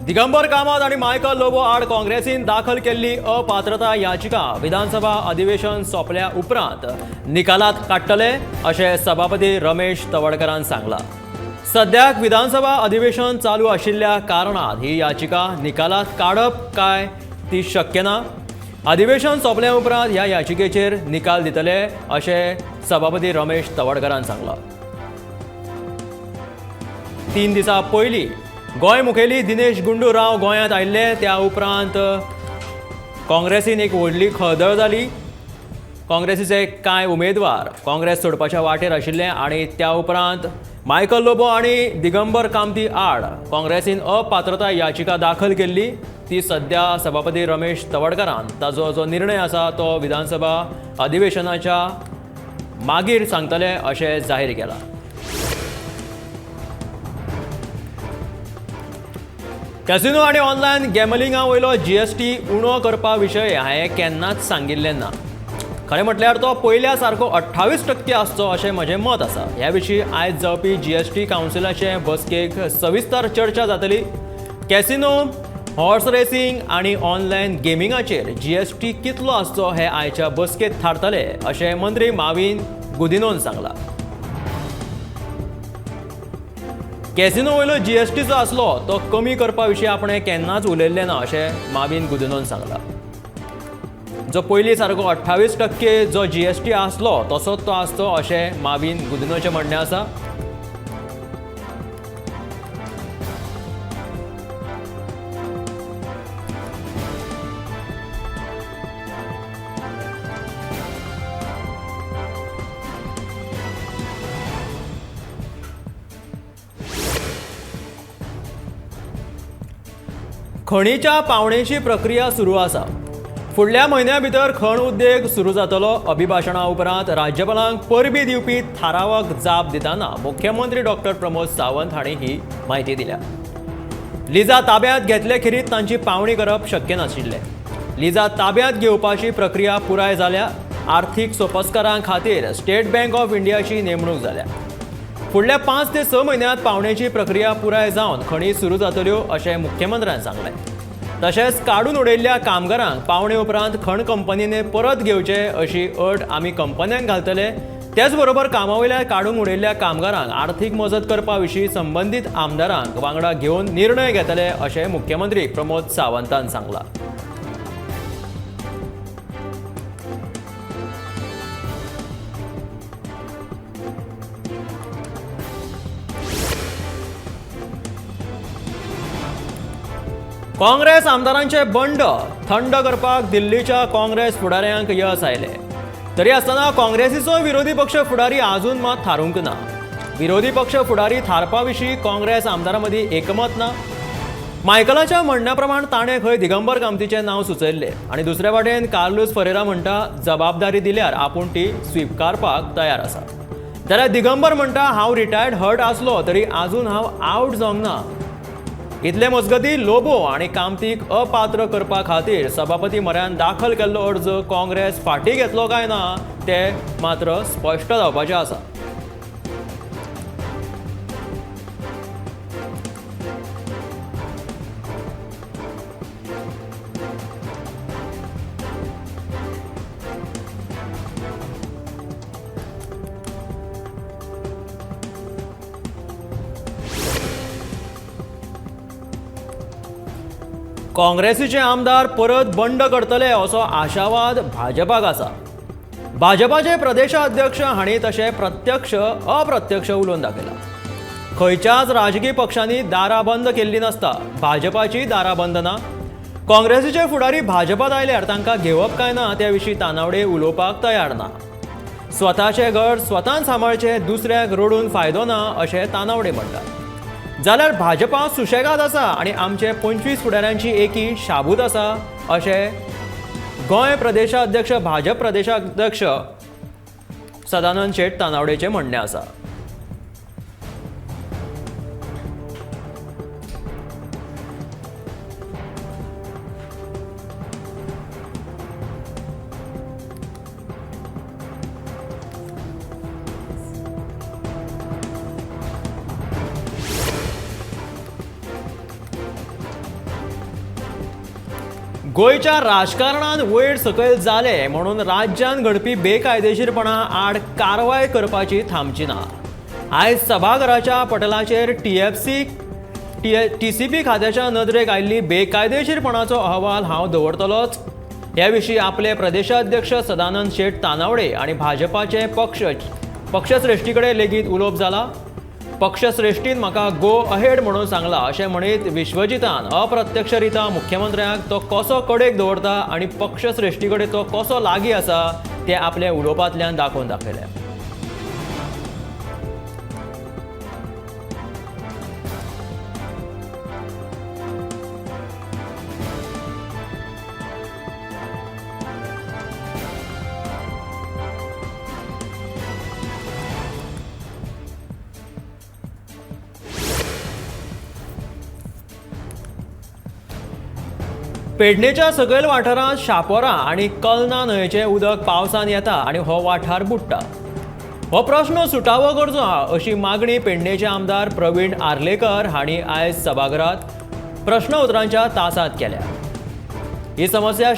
दिगंबर कामत आणि मायकल लोबो आड काँग्रेसीन दाखल केल्ली अपात्रता याचिका विधानसभा अधिवेशन सोंपल्या उपरांत निकालात काडटले अशें सभापती रमेश तवडकरान सांगला। सद्याक विधानसभा अधिवेशन चालू आशिल्ल्या कारणान ही याचिका निकालात काडप काय ती शक्य ना। अधिवेशन सोंपल्या उपरांत ह्या याचिकेचेर निकाल दितले अशें सभापती रमेश तवडकरान सांगला। 3 दिसां पयलीं गोंय मुखेली दिनेश गुंडूराव गोंयांत आयिल्ले त्या उपरांत काँग्रेसीन एक व्हडली खळदळ जाली। काँग्रेसीचे कांय उमेदवार काँग्रेस सोडपाच्या वाटेर आशिल्ले आणि त्या उपरांत मायकल लोबो आणि दिगंबर कामती आड काँग्रेसीन अपात्रता याचिका दाखल केल्ली। ती सध्या सभापती रमेश तवडकरान ताजो जो निर्णय आसा तो विधानसभा अधिवेशनाच्या मागीर सांगतले अशें जाहीर केलां। कॅसिनो आणि ऑनलायन गॅमलिंगा वयलो GST उणो करपा विशय हांवें केन्नाच सांगिल्लें ना। खरें म्हटल्यार तो पयल्या सारको 28% आसचो अशें म्हजें मत आसा। ह्या विशीं आयज जावपी GST कावन्सिलाचे बसकेक सविस्तर चर्चा जातली। कॅसिनो, हॉर्स रेसिंग आणि ऑनलायन गेमिंगाचेर GST कितलो आसचो हें आयच्या बसकेंत थारतले अशें मंत्री माविन गुदिनोन सांगला। कॅसिनो वयलो GST जो आसलो तो कमी करपा विशीं आपणें केन्नाच उलयल्लें ना अशें माविन गुदिनोन सांगला। जो पयलीं सारको 28% जो GST आसलो तसोच तो आसचो अशें माविन गुदिनोचें म्हणणें आसा। खणीच्या पावणेची प्रक्रिया सुरू आसा। फुडल्या म्हयन्या भितर खण उद्देग सुरू जातलो। अभिभाशणा उपरांत राज्यपालांक परबी दिवपी थारावाक जाप दितना मुख्यमंत्री डॉ. प्रमोद सावंत हांणी ही म्हायती दिल्या। लिजा ताब्यांत घेतले खेरीत तांची पावणी करप शक्य नाशिल्लें। लिजा ताब्यांत घेवपाची प्रक्रिया पुराय जाल्या। आर्थीक सोपस्कारां खातीर स्टेट बँक ऑफ इंडियाची नेमणूक जाल्या। फुडल्या 5 ते 6 म्हयन्यांत पावणेची प्रक्रिया पुराय जावन खणी सुरू जातल्यो अशें मुख्यमंत्र्यान सांगलें। तशेंच काडून उडयल्ल्या कामगारांक पावणे उपरांत खण कंपनीने परत घेवचे अशी अट आमी कंपन्यांक घालतले। त्याच बरोबर कामावयल्या काडून उडयल्ल्या कामगारांक आर्थीक मजत करपा विशीं संबंदीत आमदारांक वांगडा घेवन निर्णय घेतले अशें मुख्यमंत्री प्रमोद सावंतान सांगलां। काँग्रेस आमदारांचे बंड थंड करपाक दिल्लीच्या काँग्रेस फुडाऱ्यांक यश आयले। तरी आसतना काँग्रेसीचो विरोधी पक्ष फुडारी आजून मात थारूंक ना। विरोधी पक्ष फुडारी थारपा विशीं काँग्रेस आमदारां मदीं एकमत ना। मायकलाच्या म्हणण्या प्रमाण ताणें खंय दिगंबर कामतीचें नांव सुचयल्लें आणि दुसरे वाटेन कार्लोस फरेरा म्हणटा जबाबदारी दिल्यार आपूण ती स्वीकारपाक तयार आसा। जाल्यार दिगंबर म्हणटा हांव रिटायर्ड हर्ट आसलो तरी आजून हांव आवट जावंक ना। इतले मजगती लोबो आणि कामतीक अपात्र करपा खातीर सभापती म्हऱ्यान दाखल केल्लो अर्ज काँग्रेस फाटीं घेतलो काय ना तें मात्र स्पश्ट जावपाचें आसा। काँग्रेसीचे आमदार परत बंड करतले असो आशावाद भाजपाक आसा। भाजपाचे प्रदेशाध्यक्ष हांणी तशें प्रत्यक्ष अप्रत्यक्ष उलोवन दाखयला। खंयच्याच राजकीय पक्षांनी दारां बंद केल्ली नासता। भाजपाची दारां बंद ना। काँग्रेसीचे फुडारी भाजपात आयल्यार तांकां घेवप काय ना त्या विशीं तानावडे उलोवपाक तयार ना। स्वताचें घर स्वतान सांबाळचें दुसऱ्याक रडून फायदो ना अशें तानावडे म्हणटात। जाल्यार भाजपा सुशेगाद आसा आणि आमचे 25 फुडाऱ्यांची एकी शाबूत आसा अशें गोंय प्रदेशाध्यक्ष भाजप प्रदेशाध्यक्ष सदानंद शेट तानावडेचें म्हणणें आसा। गोयच्या राजकारणात वयर सकयल जाले म्हणून राज्यान घडपी बेकायदेशीरपणा आड कारवाय करपाची थांबची ना. आयज सभाघराच्या पटलाचेर टीसीपी खात्याच्या नदरेक आयिल्ली बेकायदेशीरपणाचो अहवाल हांव दवरतलोच. ह्या विशीं आपले प्रदेशाध्यक्ष सदानंद शेट तानावडे आनी भाजपाचे पक्षश्रेश्ठी कडेन लेगीत उलोवप जाला. पक्षश्रेश्ठीन म्हाका गो अहेड म्हणून सांगला अशें म्हणीत विश्वजितान अप्रत्यक्षरित्या मुख्यमंत्र्याक तो कसो कडेक दवरता आनी पक्षश्रेश्ठी कडेन तो कसो लागीं आसा तें आपल्या उलोवपांतल्यान दाखोवन दाखयलें. पेडणेच्या सकयल वाठारांत शापोरा आनी कलना न्हंयचें उदक पावसान येता आनी हो वाठार बुडटा. हो प्रश्न सुटावो करचो अशी मागणी पेडणेचे आमदार प्रवीण आर्लेकर हांणी आयज सभाघरांत प्रश्न उतरांच्या तासांत केल्या. ही समस्या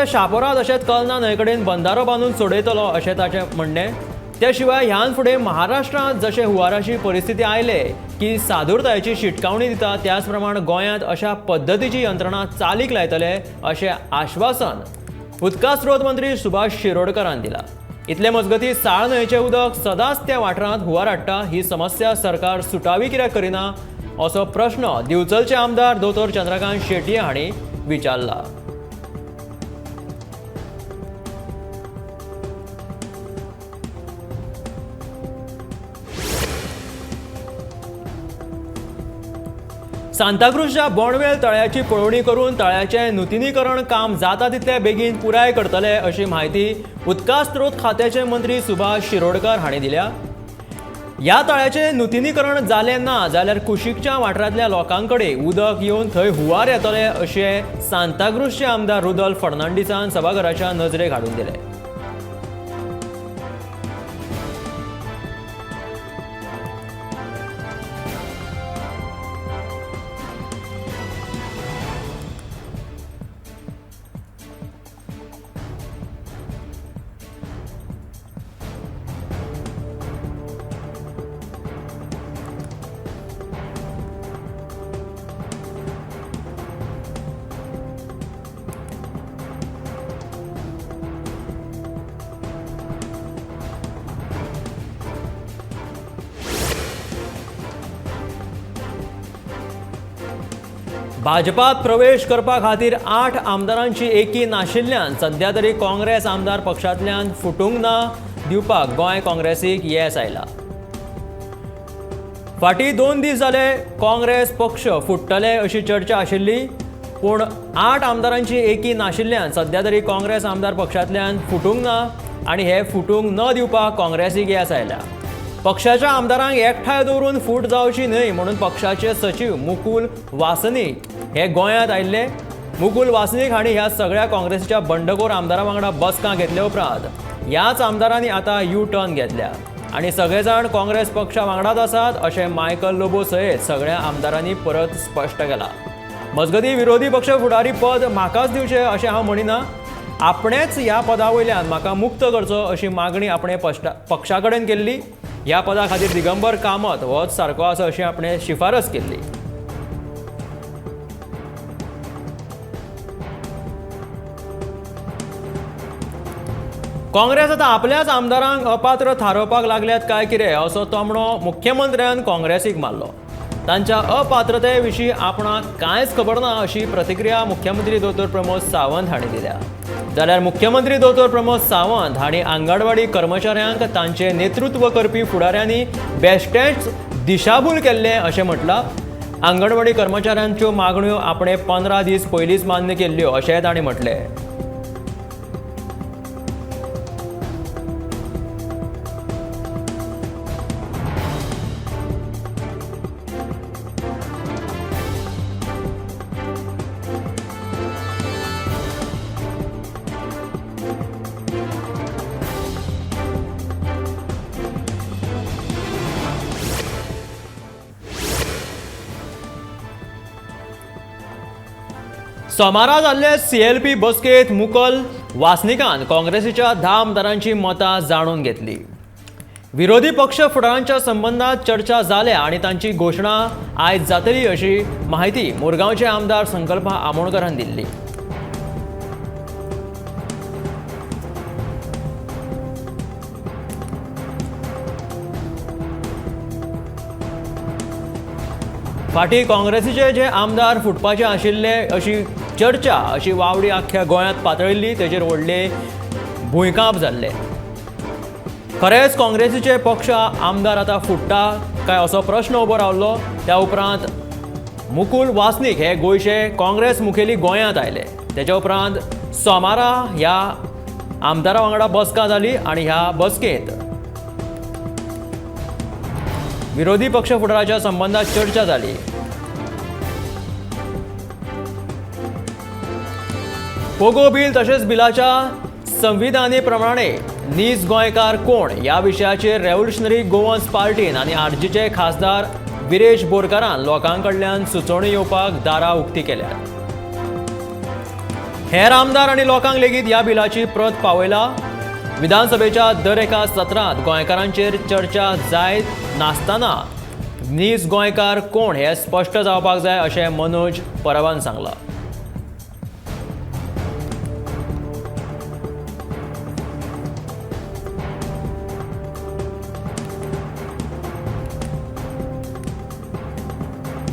शापोरा तशेंच कलना न्हंये कडेन बंदारो बांदून सोडयतलो अशें ताचें म्हणणें. त्या शिवाय ह्यान फुडें महाराष्ट्रांत जशे हुंवाराची परिस्थिती आयले की सादूरतायेची शिटकावणी दिता त्याच प्रमाण गोंयांत अशा पद्दतीची यंत्रणा चालीक लायतले अशें आश्वासन उदका स्रोत मंत्री सुभाष शिरोडकरान दिलां. इतले मजगतीं साळ न्हंयचें उदक सदांच त्या वाठारांत हुंवार हाडटा. ही समस्या सरकार सुटावी कित्याक करिना असो प्रश्न दिवचलचे आमदार दोतोर चंद्रकांत शेटये हांणी विचारला. सांताक्रुजच्या बोंडवेल तळ्याची पळोवणी करून तळ्याचें नुतनीकरण काम जाता तितले बेगीन पुराय करतले अशी माहिती उदका स्रोत खात्याचे मंत्री सुभाष शिरोडकर हांणी दिल्या. ह्या तळ्याचें नुतनीकरण जालें ना जाल्यार कुशिकच्या वाठारांतल्या लोकांकडेन उदक येवन थंय हुंवार येतले अशें सांताक्रुजचे आमदार रुदोल्फ फर्नांडीसान सभाघराच्या नजरेक हाडून दिलें. भाजपात प्रवेश करपा खातीर 8 आमदारांची एकी नाशिल्ल्यान सध्या तरी काँग्रेस आमदार पक्षांतल्यान फुटूंक ना दिवपाक गोंय काँग्रेसीक येस आयला. फाटीं 2 दीस जाले काँग्रेस पक्ष फुट्टले अशी चर्चा आशिल्ली, पूण 8 आमदारांची एकी नाशिल्ल्यान सध्या तरी काँग्रेस आमदार पक्षांतल्यान फुटूंक ना आनी हे फुटूंक न दिवपाक काँग्रेसीक येस आयल्या. पक्षाच्या आमदारांक एकठांय दवरून फूट जावची न्हय म्हणून पक्षाचे सचिव मुकुल वासनीक हे गोंयांत आयिल्ले. मुकुल वासनीक हांणी ह्या सगळ्या काँग्रेसीच्या बंडखोर आमदारां वांगडा बसका घेतल्या उपरांत ह्याच आमदारांनी आतां यू टर्न घेतल्या आनी सगळे जाण काँग्रेस पक्षा वांगडाच आसात अशें मायकल लोबो सयत सगळ्या आमदारांनी परत स्पश्ट केलां. मजगतीं विरोधी पक्ष फुडारी पद म्हाकाच दिवचें अशें हांव म्हणिना, आपणेच ह्या पदा वयल्यान म्हाका मुक्त करचो अशी मागणी आपणे पक्षा कडेन केल्ली. ह्या पदा खातीर दिगंबर कामत होच सारको आसा अशी आपणे शिफारस केल्ली. काँग्रेस आतां आपल्याच आमदारांक अपात्र थारोवपाक लागल्यात काय कितें असो तोमणो मुख्यमंत्र्यान काँग्रेसीक मारलो. तांच्या अपात्रते विशीं आपणाक कांयच खबर ना अशी प्रतिक्रिया मुख्यमंत्री दोतोर प्रमोद सावंत हांणी दिल्या. जाल्यार मुख्यमंत्री दोतोर प्रमोद सावंत हांणी आंगणवाडी कर्मचाऱ्यांक तांचे नेतृत्व करपी फुडाऱ्यांनी बेश्टेच दिशाभूल केल्ले अशें म्हटलां. आंगणवाडी कर्मचाऱ्यांच्यो मागण्यो आपणे 15 दीस पयलींच मान्य केल्ल्यो अशेंय तांणी म्हटलें. सोमारा जाल्ले CLP बसकेत मुकल वासनिकान काँग्रेसीच्या 10 आमदारांची मतां जाणून घेतली. विरोधी पक्ष फुडाऱ्यांच्या संबंधात चर्चा जाल्या आणि तांची घोषणा आयज जातली अशी माहिती मुरगांवचे आमदार संकल्पा आमोणकरान दिल्ली. फाटीं काँग्रेसीचे जे आमदार फुटपाचे आशिल्ले अशी चर्चा अशी वावडी आख्ख्या गोंयांत पातळिल्ली, तेजेर व्हडले भुंयकांप जाल्ले. खरेंच काँग्रेसीचे पक्ष आमदार आतां फुट्टा काय असो प्रश्न उबो रावल्लो. त्या उपरांत मुकुल वासनीक हे गोंयचे काँग्रेस मुखेली गोंयांत आयले. तेच्या उपरांत सोमारा ह्या आमदारा वांगडा बसका जाली आनी ह्या बसकेंत विरोधी पक्ष फुडाराच्या संबंधात चर्चा जाली. पोगो बिल तशेंच बिलाच्या संविधाने प्रमाणे नीज गोंयकार कोण ह्या विशयाचेर रेव्होल्युशनरी गोवन्स पार्टीन आनी आरजीचे खासदार विरेश बोरकारान लोकां कडल्यान सुचोवणी येवपाक दारां उक्तीं केल्यात. हेर आमदार आनी लोकांक लेगीत ह्या बिलाची प्रत पावयला. विधानसभेच्या दर एका सत्रांत गोंयकारांचेर चर्चा जायत नासतना नीज गोंयकार कोण हे स्पश्ट जावपाक जाय अशें मनोज परबान सांगलां.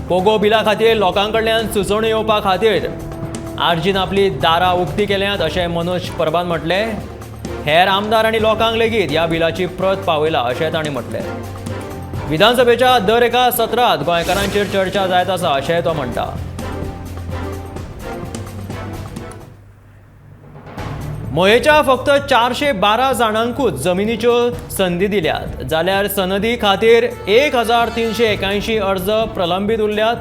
पोगो बिला खातीर लोकां कडल्यान सुचोवणी येवपा खातीर आरजीन आपली दारां उक्तीं केल्यांत अशें मनोज परबान म्हटलें. हेर आमदार आनी लोकांक लेगीत ह्या बिलाची प्रत पावयला अशें तांणी म्हटलें. विधानसभेच्या दर एका सत्रांत गोंयकारांचेर चर्चा जायत आसा अशेंय तो म्हणटा. मोयेच्या फक्त 412 जाणांकूच जमिनीच्यो संदी दिल्यात, जाल्यार सनदी खातीर 1381 अर्ज प्रलंबीत उरल्यात.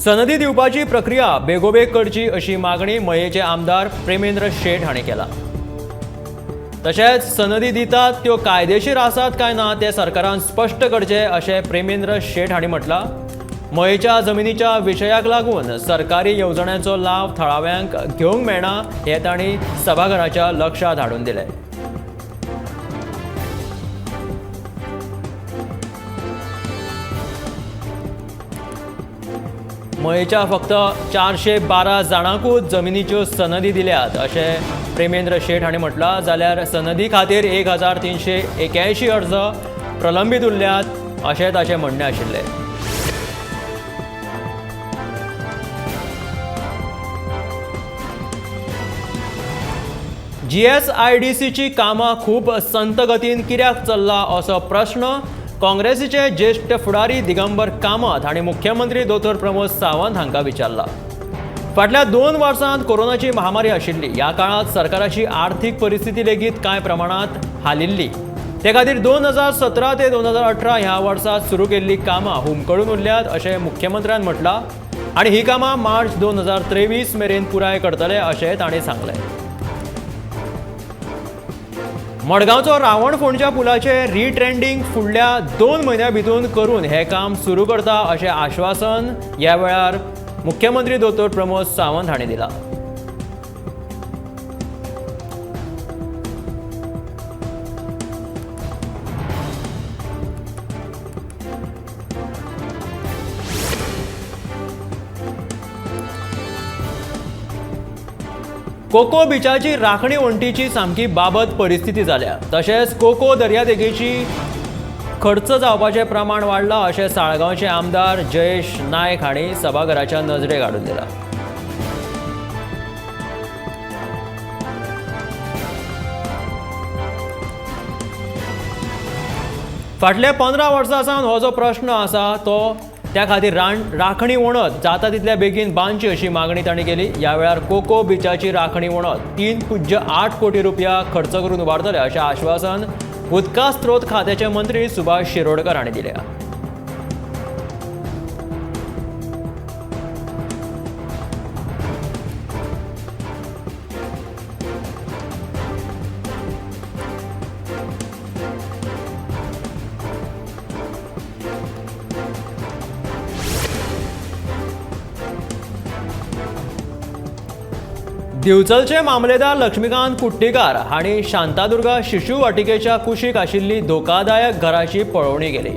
सनदी दिवपाची प्रक्रिया बेगोबेग करची अशी मागणी मयेचे आमदार प्रेमेंद्र शेट हांणी केला. तशेंच सनदी दितात त्यो कायदेशीर आसात काय ना ते सरकारान स्पश्ट करचे अशें प्रेमेंद्र शेट हांणी म्हटलां. मयेच्या जमिनीच्या विशयाक लागून सरकारी येवजण्यांचो लाव थळाव्यांक घेवंक मेळना हें तांणी सभाघराच्या लक्षांत हाडून दिलें. मयेच्या फक्त 412 जाणांकूच जमिनीच्यो सनदी दिल्यात अशें प्रेमेंद्र शेट हांणी म्हटलां. जाल्यार सनदी खातीर 1381 अर्ज प्रलंबीत उरल्यात अशें ताचें म्हणणें आशिल्लें. GSIDCची कामां खूब संत गतीन कित्याक चल्ला असो प्रश्न काँग्रेसीचे ज्येष्ठ फुडारी दिगंबर कामत हांणी मुख्यमंत्री दोतोर प्रमोद सावंत हांकां विचारला. फाटल्या 2 वर्सांत कोरोनाची महामारी आशिल्ली. ह्या काळांत सरकाराची आर्थीक परिस्थिती लेगीत कांय प्रमाणांत हालिल्ली. ते खातीर 2017 ते 2018 ह्या वर्सांत सुरू केल्लीं कामां हुमकळून उरल्यात अशें मुख्यमंत्र्यान म्हटलां आनी ही कामां मार्च 2023 मेरेन पुराय करतले अशें तांणी सांगलें. मडगांवचो रावण फोंडच्या पुलाचे रिट्रेंडिंग फुडल्या 2 म्हयन्यां भितर करून हें काम सुरू करता अशें आश्वासन ह्या वेळार मुख्यमंत्री दोतोर प्रमोद सावंत हांणी दिलां. कोको बिचाची राखणी वणटीची सामकी बाबत परिस्थिती जाल्या. तशेंच कोको दर्यादेगेची खर्च जावपाचें प्रमाण वाडलां अशें साळगांवचे आमदार जयेश नायक हांणी सभाघराच्या नजरेक हाडून दिलां. फाटल्या 15 वर्सां सावन हो जो प्रश्न आसा तो त्या खातीर राखणी वणत जाता तितल्या बेगीन बांदची अशी मागणी तांणी केली. ह्या वेळार कोको बिचाची राखणी वणत 3.8 कोटी रुपया खर्च करून उबारतले अशें आश्वासन उदका स्त्रोत खात्याचे मंत्री सुभाष शिरोडकर हांणी दिलें. दिवचलचे मामलेदार लक्ष्मीकांत कुट्टीकार हांणी शांतादुर्गा शिशु वाटिकेच्या कुशीक आशिल्ली धोकादायक घराची पळोवणी केली.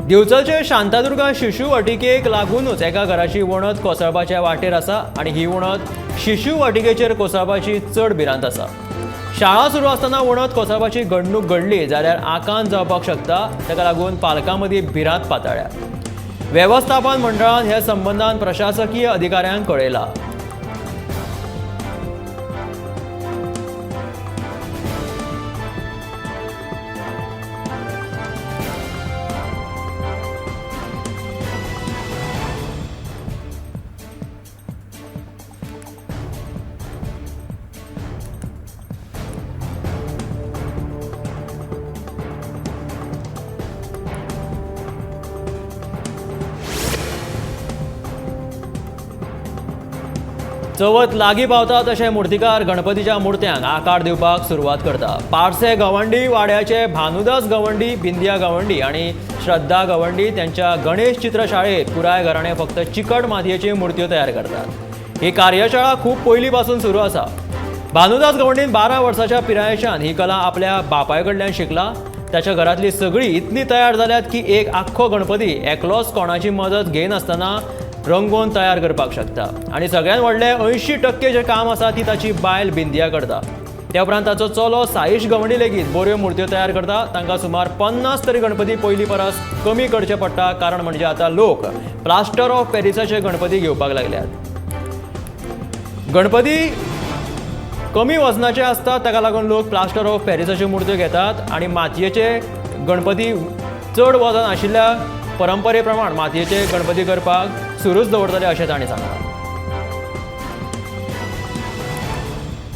दिवचलचे शांतादुर्गा शिशु वाटिकेक लागूनच एका घराची वणत कोसळपाच्या वाटेर आसा आनी ही वणत शिशु वाटिकेचेर कोसळपाची चड भिरांत आसा. शाळा सुरू आसतना वणत कोसळपाची घडणूक घडली जाल्यार आकांत जावपाक शकता, ताका लागून पालकां मदीं भिरांत पातळ्ळ्या. वेवस्थापन मंडळान हे संबंदान प्रशासकीय अधिकाऱ्यांक कळयला. चवथ लागीं पावता तशें मुर्तीकार गणपतीच्या मुर्त्यांक आकार दिवपाक सुरवात करता. पारसे गवंडी वाड्याचे भानुदास गवंडी, बिंदिया गवंडी आनी श्रद्धा गवंडी त्यांच्या गणेश चित्रशाळेत पुराय घराणे फक्त चिकट मातयेची मुर्त्यो तयार करतात. ही कार्यशाळा खूप पयलीं पासून सुरू आसा. भानुदास गवंडीन 12 वर्साच्या पिरायेच्यान ही कला आपल्या बापाय कडल्यान शिकला. त्याच्या घरातली सगळी इतली तयार जाल्यात की एक आख्खो गणपती एकलोच कोणाची मदत घेनासतना रंगोवन तयार करपाक शकता. आनी सगळ्यांत व्हडलें 80% जे काम आसा ती ताची बायल बिंदिया करता. त्या उपरांत ताचो चलो साईश गवंडी लेगीत बऱ्यो मुर्त्यो तयार करता. तांकां सुमार 50 तरी गणपती पयलीं परस कमी करचे पडटा, कारण म्हणजे आतां लोक प्लास्टर ऑफ पॅरिसाचे गणपती घेवपाक लागल्यात. गणपती कमी वजनाचे असतात, ताका लागून लोक प्लास्टर ऑफ पॅरिसाच्यो मुर्त्यो घेतात आनी मातयेचे गणपती चड वजन आशिल्ल्या परंपरे प्रमाण मातयेचे गणपती करपाक सुरूच दवरतले अशें तांणी सांगलां.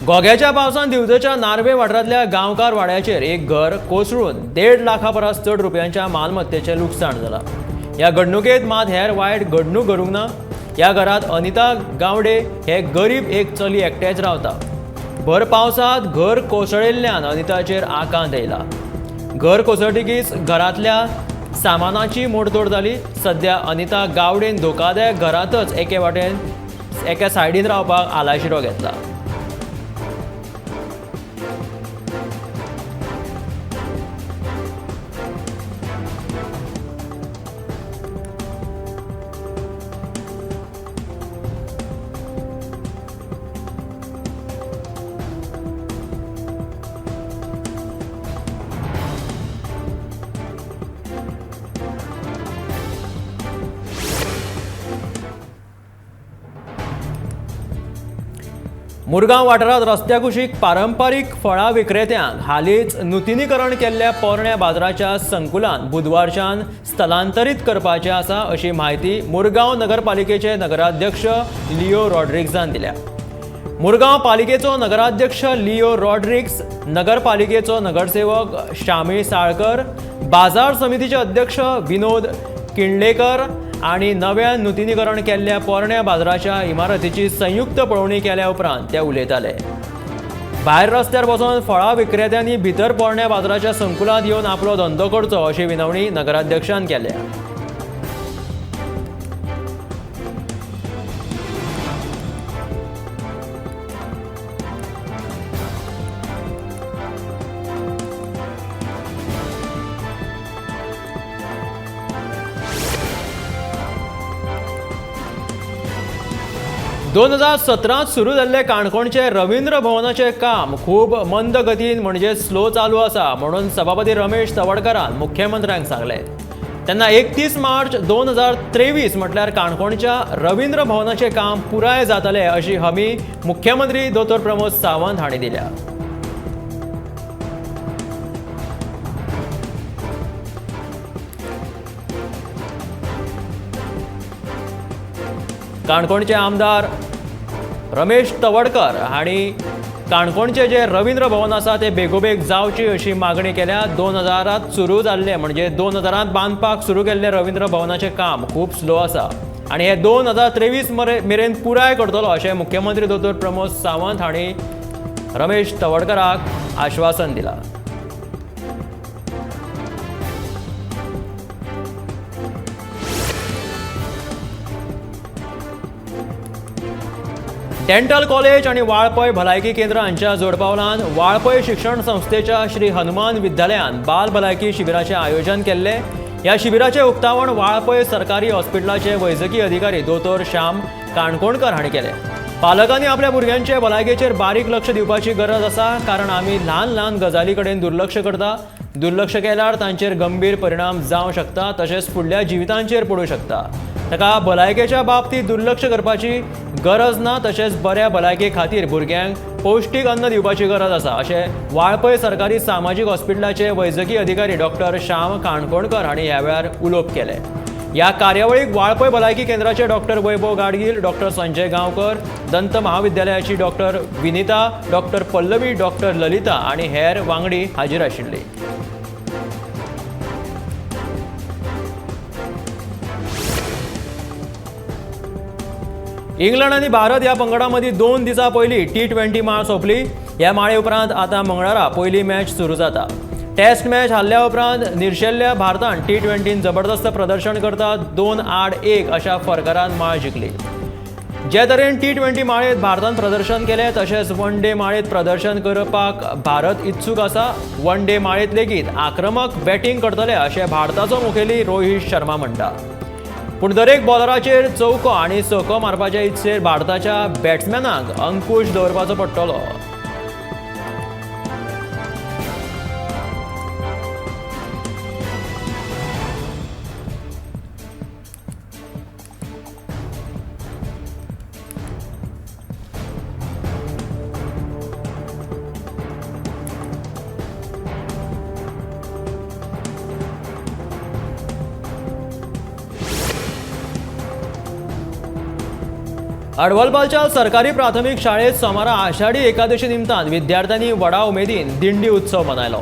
गोग्याच्या पावसान दिवचलच्या नार्वे वाठारांतल्या गांवकार वाड्याचेर एक घर कोसळून 1.5 लाखा परस चड रुपयांच्या मालमत्तेचें लुकसाण जालां. ह्या घडणुकेंत मात हेर वायट घडणूक घडूंक ना. ह्या घरांत अनिता गावडे हे गरीब एक चली एकटेच रावता. भर पावसांत घर कोसळिल्ल्यान अनिताचेर आकांत येयला. घर कोसळटकीच घरांतल्या सामानाची मोडतोड जाली. सध्या अनिता गावडेन धोकादायक घरांतच एके वाटेन एका सायडीन रावपाक आलाशिरो घेतला. मुरगांव वाठारांत रस्त्या कुशीक पारंपारीक फळां विक्रेत्यांक हालींच नूतनीकरण केल्ल्या पोरण्या बाजाराच्या संकुलान बुधवारच्यान स्थलांतरीत करपाचें आसा अशी म्हायती मुरगांव नगरपालिकेचे नगराध्यक्ष लिओ रॉड्रिग्जान दिल्या. मुरगांव पालिकेचो नगराध्यक्ष लिओ रॉड्रिग्स, नगरपालिकेचो नगरसेवक शामी साळकर, बाजार समितीचे अध्यक्ष विनोद किंडलेकर आणि नव्यान नूतनीकरण केल्ल्या पोरण्या बाजाराच्या इमारतीची संयुक्त पळोवणी केल्या उपरांत ते उलयताले. भायर रस्त्यार बसून फळां विक्रेत्यांनी भितर पोरण्या बाजाराच्या संकुलांत येवन आपलो धंदो करचो अशी विनवणी नगराध्यक्षान केल्या. दोन 2017 सुरू जाल्ले काणकोणचे रवींद्र भवनाचे काम खूब मंद गतीन म्हणजे स्लो चालू आसा म्हणून सभापती रमेश तवडकरान मुख्यमंत्र्यांक सांगले. तेन्ना 31 मार्च 2023 म्हटल्यार काणकोणच्या रवींद्र भवनाचे काम पुराय जातले अशी हमी मुख्यमंत्री दोतोर प्रमोद सावंत हांणी दिल्या. काणकोणचे आमदार रमेश तवडकर हांणी काणकोणचे जे रवींद्र भवन आसा ते बेगोबेग जावची अशी मागणी केल्या. 2000 सुरू जाल्ले म्हणजे 2000 बांदपाक सुरू केल्ले रवींद्र भवनाचे काम खूब स्लो आसा आनी हे 2023 मेरेन पुराय करतलो अशें मुख्यमंत्री दोतोर प्रमोद सावंत हांणी रमेश तवडकराक आश्वासन दिलां. डेंटल कॉलेज आणि वाळपय भलायकी केंद्र हांच्या जोडपावलान वाळपय शिक्षण संस्थेच्या श्री हनुमान विद्यालयान बाल भलायकी शिबिराचे आयोजन केल्ले। ह्या शिबिराचे उक्तावण वाळपय सरकारी हॉस्पिटलाचे वैजकी अधिकारी दोतोर श्याम काणकोणकर हांणी केले। पालकांनी आपल्या भुरग्यांचे भलायकेचेर बारीक लक्ष दिवपाची गरज आसा, कारण आमी ल्हान ल्हान गजाली कडेन दुर्लक्ष करता। दुर्लक्ष केल्यार तांचेर गंभीर परिणाम जावं शकता, तशेंच फुडल्या जिवितांचेर पडूं शकता। ताका भलायकेच्या बाबतीत दुर्लक्ष करपाची गरज ना, तशेंच बऱ्या भलायके खातीर भुरग्यांक पौष्टीक अन्न दिवपाची गरज आसा, अशें वाळपय सरकारी सामाजीक हॉस्पिटलाचे वैजकी अधिकारी डॉक्टर श्याम काणकोणकर हांणी ह्या वेळार उलोवप केले। ह्या कार्यावळीक वाळपय भलायकी केंद्राचे डॉक्टर वैभव गाडगील, डॉक्टर संजय गांवकर, दंत महाविद्यालयाची doctor Vinita, doctor Pallavi, doctor Lalita आनी हेर वांगडी हाजीर आशिल्लीं। इंग्लंड आणि भारत ह्या पंगडांमदी 2 दिसां पयलीं T20 माळ सोंपली। ह्या माळे उपरांत आतां मंगळारा पयली मॅच सुरू जाता। टेस्ट मॅच हारल्या उपरांत निर्शेल्ल्या भारतान T20 जबरदस्त प्रदर्शन करता 2-1 अशा फरकारान माळ जिखली। जे तरेन T20 माळेंत भारतान प्रदर्शन केलें, तशेंच वन डे माळेंत प्रदर्शन करपाक भारत इत्सूक आसा। वन डे माळेंत लेगीत आक्रमक बॅटिंग करतले अशें भारताचो मुखेली रोहित शर्मा म्हणटा। पूण दरेक बॉलराचेर चौको आनी सको मारपाच्या इत्सेर भारताच्या बॅट्समॅनांक अंकुश दवरपाचो पडटलो। अडवलपालच्या सरकारी प्राथमिक शाळेत सोमारा आषाढी एकादशी निमतान विद्यार्थ्यांनी व्हडा उमेदीन दिंडी उत्सव मनयलो।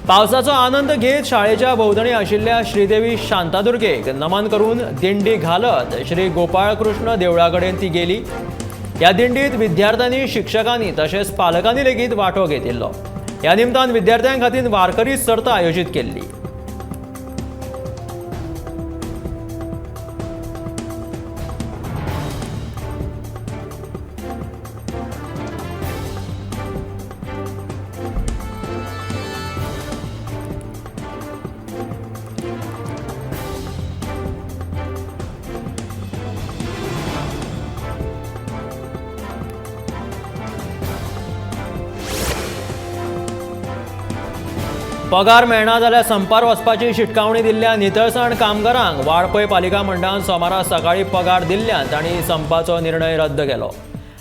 पावसाचो आनंद घेत शाळेच्या भोंवतणी आशिल्ल्या श्रीदेवी शांतादुर्गेक नमन करून दिंडी घालत श्री गोपाळकृष्ण देवळा कडेन ती गेली। ह्या दिंडीत विद्यार्थ्यांनी, शिक्षकांनी तशेंच पालकांनी लेगीत वांटो घेतिल्लो। ह्या निमतान विद्यार्थ्यां खातीर वारकरी सर्त आयोजीत केल्ली। पगार मेळना जाल्यार संपार वचपाची शिटकावणी दिल्ल्या नितळसाण कामगारांक वाळपय पालिका मंडळान सोमारा सकाळी पगार दिल्ल्यान तांणी संपाचो निर्णय रद्द केलो।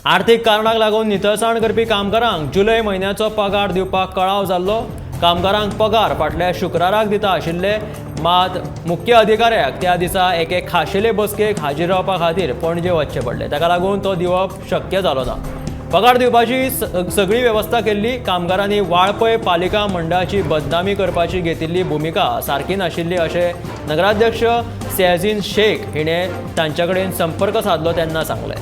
आर्थीक कारणाक लागून नितळसाण करपी कामगारांक जुलय म्हयन्याचो पगार दिवपाक कळाव जाल्लो। कामगारांक पगार फाटल्या शुक्राराक दिता आशिल्ले, मात मुख्य अधिकाऱ्याक त्या दिसा एके खाशेले बसकेक हाजीर रावपा खातीर पणजे वचचें पडलें। ताका लागून तो दिवप शक्य जालो ना। पगार दिवपाची सगळी वेवस्था केल्ली। कामगारांनी वाळपय पालिका मंडळाची बदनामी करपाची घेतिल्ली भुमिका सारकी नाशिल्ली अशें नगराध्यक्ष सेहजीन शेख हिणें तांचे कडेन संपर्क साधलो तेन्ना सांगलें।